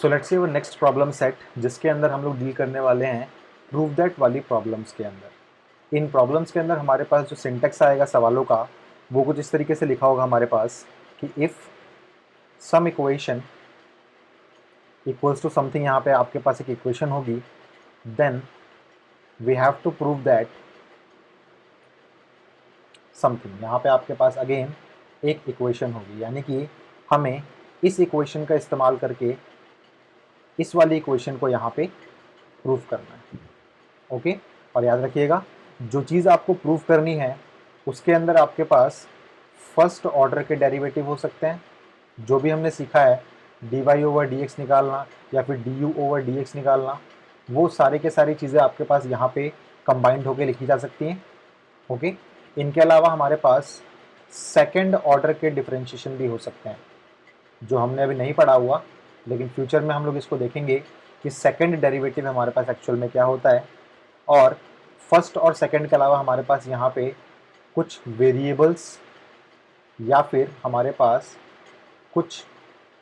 So let's see वो next problem set जिसके अंदर हम लोग डील करने वाले हैं प्रूव दैट वाली प्रॉब्लम्स के अंदर। इन प्रॉब्लम्स के अंदर हमारे पास जो सिंटेक्स आएगा सवालों का वो कुछ इस तरीके से लिखा होगा हमारे पास कि if some equation equals to something, यहाँ पे आपके पास एक इक्वेशन होगी, then we have to prove that something. यहाँ पे आपके पास अगेन एक इक्वेशन होगी, यानी कि हमें इस इक्वेशन का इस्तेमाल करके इस वाली इक्वेशन को यहाँ पे प्रूव करना है। ओके, और याद रखिएगा जो चीज़ आपको प्रूव करनी है उसके अंदर आपके पास फर्स्ट ऑर्डर के डेरिवेटिव हो सकते हैं, जो भी हमने सीखा है dy ओवर dx निकालना या फिर du ओवर dx निकालना, वो सारे के सारी चीज़ें आपके पास यहाँ पे कंबाइंड होकर लिखी जा सकती हैं। ओके, इनके अलावा हमारे पास सेकंड ऑर्डर के डिफरेंशिएशन भी हो सकते हैं, जो हमने अभी नहीं पढ़ा हुआ, लेकिन फ्यूचर में हम लोग इसको देखेंगे कि सेकंड डेरिवेटिव हमारे पास एक्चुअल में क्या होता है। और फर्स्ट और सेकंड के अलावा हमारे पास यहाँ पे कुछ वेरिएबल्स या फिर हमारे पास कुछ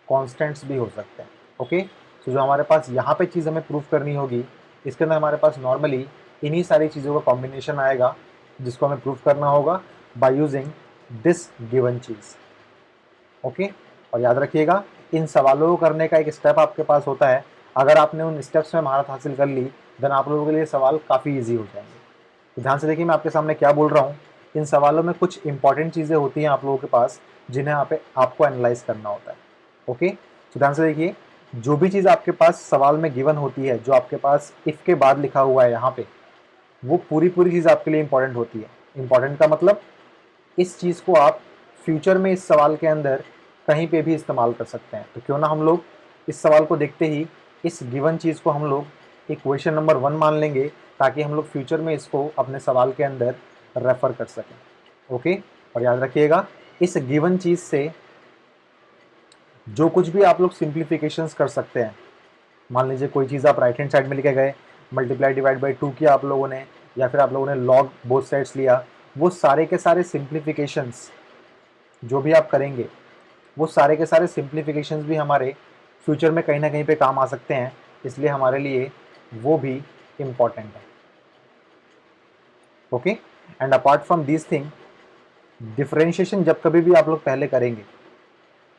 कांस्टेंट्स भी हो सकते हैं। ओके, तो जो हमारे पास यहाँ पे चीज़ हमें प्रूफ करनी होगी, इसके अंदर हमारे पास नॉर्मली इन्हीं सारी चीज़ों का कॉम्बिनेशन आएगा जिसको हमें प्रूफ करना होगा by using this given cheese. Okay, और याद रखिएगा इन सवालों को करने का एक स्टेप आपके पास होता है। अगर आपने उन स्टेप्स में महारत हासिल कर ली देन आप लोगों के लिए सवाल काफ़ी ईजी हो जाएंगे। तो ध्यान से देखिए मैं आपके सामने क्या बोल रहा हूँ। इन सवालों में कुछ इंपॉर्टेंट चीज़ें होती हैं आप लोगों के पास जिन्हें यहाँ पे आपको एनालाइज करना होता है। ओके, तो ध्यान से देखिए जो भी चीज़ आपके पास सवाल में गिवन होती है, जो आपके पास इफ़ के बाद लिखा हुआ है यहाँ पे, वो पूरी पूरी चीज़ आपके लिए इंपॉर्टेंट होती है। इंपॉर्टेंट का मतलब इस चीज़ को आप फ्यूचर में इस सवाल के अंदर कहीं पे भी इस्तेमाल कर सकते हैं। तो क्यों ना हम लोग इस सवाल को देखते ही इस गिवन चीज़ को हम लोग इक्वेशन नंबर 1 मान लेंगे, ताकि हम लोग फ्यूचर में इसको अपने सवाल के अंदर रेफ़र कर सकें। ओके, और याद रखिएगा इस गिवन चीज़ से जो कुछ भी आप लोग सिंप्लीफिकेशंस कर सकते हैं। मान लीजिए कोई चीज़ आप राइट हैंड साइड में लेके गए, मल्टीप्लाई डिवाइड बाई 2 किया आप लोगों ने, या फिर आप लोगों ने लॉग बोथ साइड्स लिया, वो सारे के सारे सिंप्लीफिकेशंस जो भी आप करेंगे वो सारे के सारे सिंप्लीफिकेशंस भी हमारे फ्यूचर में कहीं ना कहीं पे काम आ सकते हैं, इसलिए हमारे लिए वो भी इम्पॉर्टेंट है। Okay, and apart from this thing, differentiation जब कभी भी आप लोग पहले करेंगे,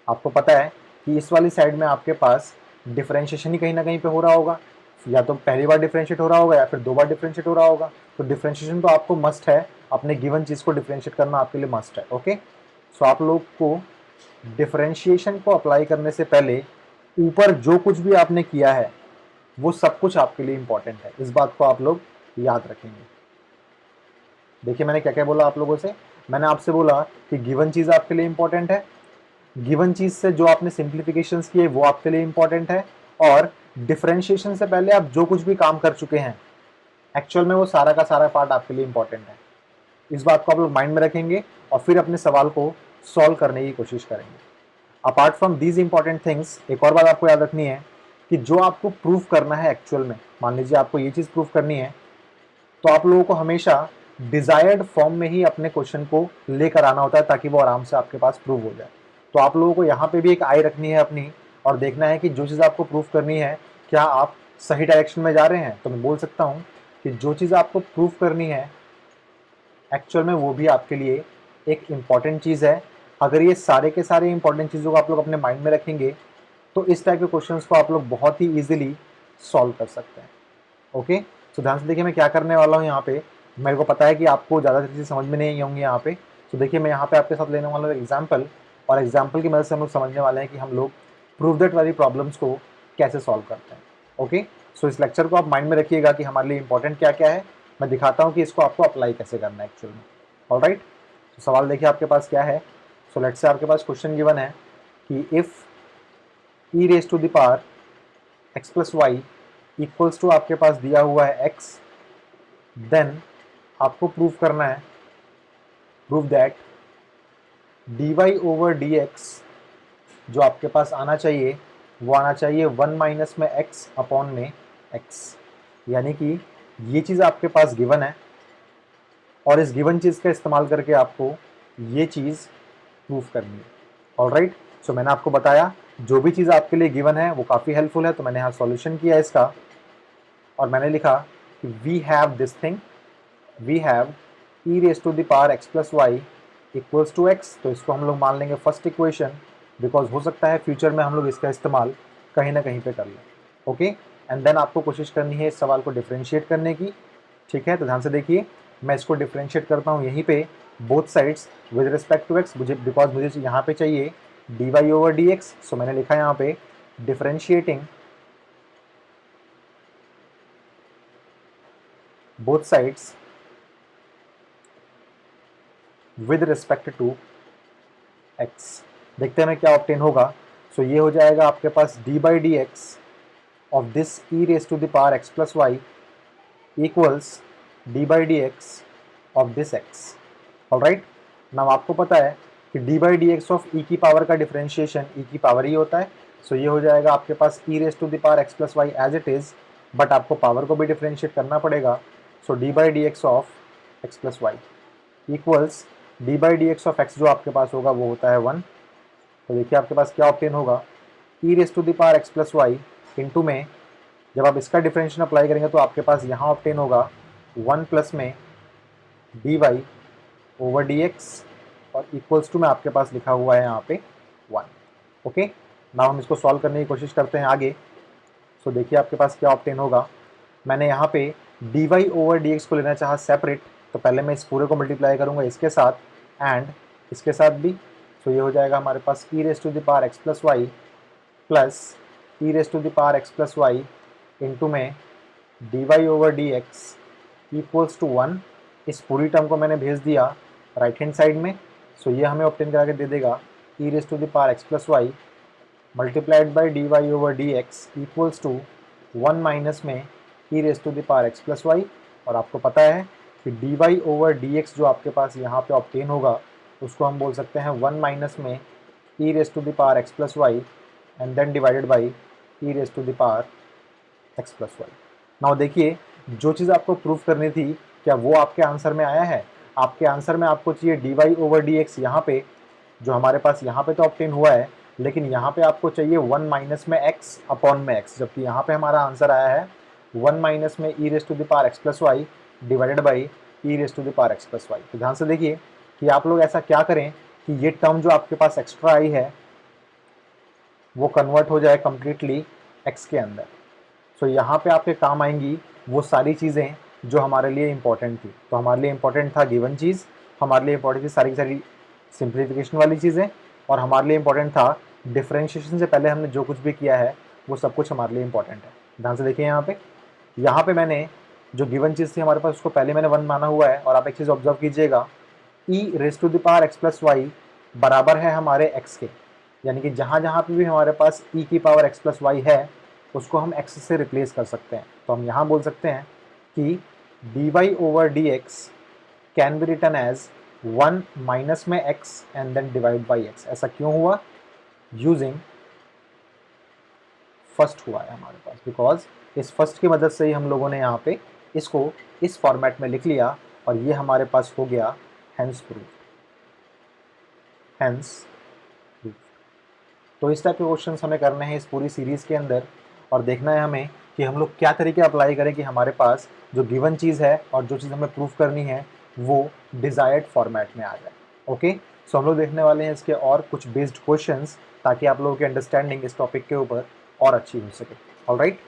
आपको पता है कि इस वाली साइड में आपके पास डिफरेंशिएशन ही कहीं ना कहीं पे हो रहा होगा, या तो पहली बार डिफरेंशिएट हो रहा होगा या फिर 2 बार डिफरेंशिएट हो रहा होगा। तो डिफरेंशिएशन तो आपको मस्ट है, अपने गिवन चीज़ को डिफरेंशिएट करना आपके लिए मस्ट है। ओके, सो आप लोग को डिफरेंशिएशन को अप्लाई करने से पहले ऊपर जो कुछ भी आपने किया है वो सब कुछ आपके लिए इंपॉर्टेंट है, इस बात को आप लोग याद रखेंगे। देखिए मैंने क्या क्या बोला आप लोगों से। मैंने आपसे बोला कि गिवन चीज़ आपके लिए इंपॉर्टेंट है, गिवन चीज़ से जो आपने सिंप्लीफिकेशंस किए वो आपके लिए इंपॉर्टेंट है, और डिफरेंशिएशन से पहले आप जो कुछ भी काम कर चुके हैं एक्चुअल में वो सारा का सारा पार्ट आपके लिए इंपॉर्टेंट है। इस बात को आप लोग माइंड में रखेंगे और फिर अपने सवाल को सॉल्व करने की कोशिश करेंगे। Apart from these important things, एक और बात आपको याद रखनी है कि जो आपको प्रूफ करना है एक्चुअल में, मान लीजिए आपको ये चीज़ प्रूफ करनी है, तो आप लोगों को हमेशा डिजायर्ड फॉर्म में ही अपने क्वेश्चन को लेकर आना होता है, ताकि वो आराम से आपके पास प्रूव हो जाए। तो आप लोगों को यहाँ पे भी एक आई रखनी है अपनी, और देखना है कि जो चीज़ आपको प्रूफ करनी है क्या आप सही डायरेक्शन में जा रहे हैं। तो मैं बोल सकता हूँ कि जो चीज़ आपको प्रूफ करनी है एक्चुअल में वो भी आपके लिए एक इम्पॉर्टेंट चीज़ है। अगर ये सारे के सारे इंपॉर्टेंट चीज़ों को आप लोग अपने माइंड में रखेंगे तो इस टाइप के क्वेश्चंस को आप लोग बहुत ही ईजिली सॉल्व कर सकते हैं। ओके, तो ध्यान से देखिए मैं क्या करने वाला हूँ यहाँ पे। मेरे को पता है कि आपको ज़्यादा चीज़ें समझ में नहीं होंगी यहाँ पे, तो देखिए मैं यहाँ पे आपके साथ लेने वाला हूँ एग्जाम्पल, और एग्जाम्पल की मदद से हम लोग समझने वाले हैं कि हम लोग प्रूव दैट वाली प्रॉब्लम्स को कैसे सॉल्व करते हैं। ओके, सो इस लेक्चर को आप माइंड में रखिएगा कि हमारे लिए इंपॉर्टेंट क्या क्या है, मैं दिखाता हूँ कि इसको आपको अप्लाई कैसे करना है एक्चुअल में। ऑलराइट, तो सवाल देखिए आपके पास क्या है। सो लेट्स से आपके पास क्वेश्चन गिवन है कि if e raise to the power x plus y equals to, आपके पास दिया हुआ है x, देन आपको प्रूव करना है, prove that dy over dx जो आपके पास आना चाहिए वो आना चाहिए 1 माइनस में x अपॉन में x, यानी कि ये चीज़ आपके पास गिवन है और इस गिवन चीज़ का इस्तेमाल करके आपको ये चीज़ प्रूफ करनी है। ऑलराइट, सो मैंने आपको बताया जो भी चीज़ आपके लिए गिवन है वो काफ़ी हेल्पफुल है, तो मैंने यहाँ सॉल्यूशन किया इसका और मैंने लिखा कि we have this thing, we have e raise to the power x plus y equals to x. तो इसको हम लोग मान लेंगे फर्स्ट इक्वेशन, बिकॉज हो सकता है फ्यूचर में हम लोग इसका इस्तेमाल कहीं ना कहीं पे कर लें। ओके, एंड देन आपको कोशिश करनी है इस सवाल को डिफ्रेंशिएट करने की। ठीक है, तो ध्यान से देखिए, मैं इसको डिफ्रेंशिएट करता हूँ यहीं पे both sides with respect to x, मुझे बिकॉज मुझे यहाँ पे चाहिए d y over d x. So मैंने लिखा यहाँ पे differentiating both sides with respect to x. देखते हैं हमें क्या ऑब्टेन होगा। सो ये हो जाएगा आपके पास d by d x of this e raise to the power x plus y equals d by d x of this x. Alright, now आपको पता है कि d by d x of e की पावर का differentiation ई की power ही होता है। सो ये हो जाएगा आपके पास e raise to the power x plus y as it is, but आपको पावर को भी डिफरेंशिएट करना पड़ेगा। So d by d x of x plus y equals d by d x of x जो आपके पास होगा वो होता है 1। तो देखिए आपके पास क्या ऑब्टेन होगा, e raise to the power x plus y into में जब आप इसका डिफरेंशिएशन अप्लाई करेंगे तो आपके पास यहाँ ऑब्टेन होगा 1 प्लस में d y over d x और इक्वल्स टू में आपके पास लिखा हुआ है यहाँ पे 1। ओके, नाउ हम इसको सॉल्व करने की कोशिश करते हैं आगे। सो देखिए आपके पास क्या ऑब्टेन होगा, मैंने यहाँ पे d y over d x को लेना चाहा सेपरेट, तो पहले मैं इस पूरे को मल्टीप्लाई करूँगा इसके साथ एंड इसके साथ भी। सो ये हो जाएगा हमारे पास e raise to the power x plus y plus e raise to the power x plus y into में d y over d x equals to 1। इस पूरी टर्म को मैंने भेज दिया राइट हैंड साइड में। सो ये हमें ऑब्टेन करा के दे देगा e raise to the power x plus y multiplied by d y over d x equals to 1 minus में e raise to the power x plus y. और आपको पता है कि d y over d x जो आपके पास यहाँ पे ऑब्टेन होगा उसको हम बोल सकते हैं 1 माइनस में e raise to the power x plus y and then divided by e raise to the power x plus y. Now देखिए, जो चीज़ आपको प्रूफ करनी थी क्या वो आपके आंसर में आया है? आपके आंसर में आपको चाहिए d y over d x, यहाँ पे जो हमारे पास यहाँ पे तो ऑब्टेन हुआ है, लेकिन यहाँ पे आपको चाहिए 1 माइनस में एक्स अपॉन में एक्स, जबकि यहाँ पे हमारा आंसर आया है 1 माइनस में e raise to the power x plus y divided by e raise to the power x plus y. तो ध्यान से देखिए कि आप लोग ऐसा क्या करें कि ये टर्म जो आपके पास एक्स्ट्रा आई है वो कन्वर्ट हो जाए कम्प्लीटली एक्स के अंदर। सो यहाँ पे आपके काम आएंगी वो सारी चीज़ें जो हमारे लिए इम्पोर्टेंट थी। तो हमारे लिए इम्पोर्टेंट था गिवन चीज़, हमारे लिए इम्पोर्टेंट थी सारी की सारी सिंप्लीफिकेशन वाली चीज़ें, और हमारे लिए इम्पोर्टेंट था डिफरेंशिएशन से पहले हमने जो कुछ भी किया है वो सब कुछ हमारे लिए इम्पोर्टेंट है। ध्यान से देखिए यहाँ पे मैंने जो गिवन चीज़ थी हमारे पास उसको पहले मैंने 1 माना हुआ है, और आप एक चीज़ ऑब्जर्व कीजिएगा e raise to the power x plus y बराबर है हमारे एक्स के, यानी कि जहाँ जहाँ पे भी हमारे पास ई की पावर एक्स प्लस वाई है उसको हम x से रिप्लेस कर सकते हैं। तो हम यहाँ बोल सकते हैं कि d y over d x can be written as 1 minus में x and then divide by x। ऐसा क्यों हुआ? यूजिंग फर्स्ट हुआ है हमारे पास, बिकॉज इस फर्स्ट की मदद से ही हम लोगों ने यहाँ पे इसको इस फॉर्मेट में लिख लिया और ये हमारे पास हो गया हैंस प्रूफ। तो इस टाइप के क्वेश्चन हमें करने हैं इस पूरी सीरीज़ के अंदर, और देखना है हमें कि हम लोग क्या तरीके अप्लाई करें कि हमारे पास जो गिवन चीज़ है और जो चीज़ हमें प्रूफ करनी है वो डिज़ायर्ड फॉर्मेट में आ जाए। ओके, सो हम लोग देखने वाले हैं इसके और कुछ बेस्ड क्वेश्चंस, ताकि आप लोगों की अंडरस्टैंडिंग इस टॉपिक के ऊपर और अच्छी हो सके। ऑलराइट,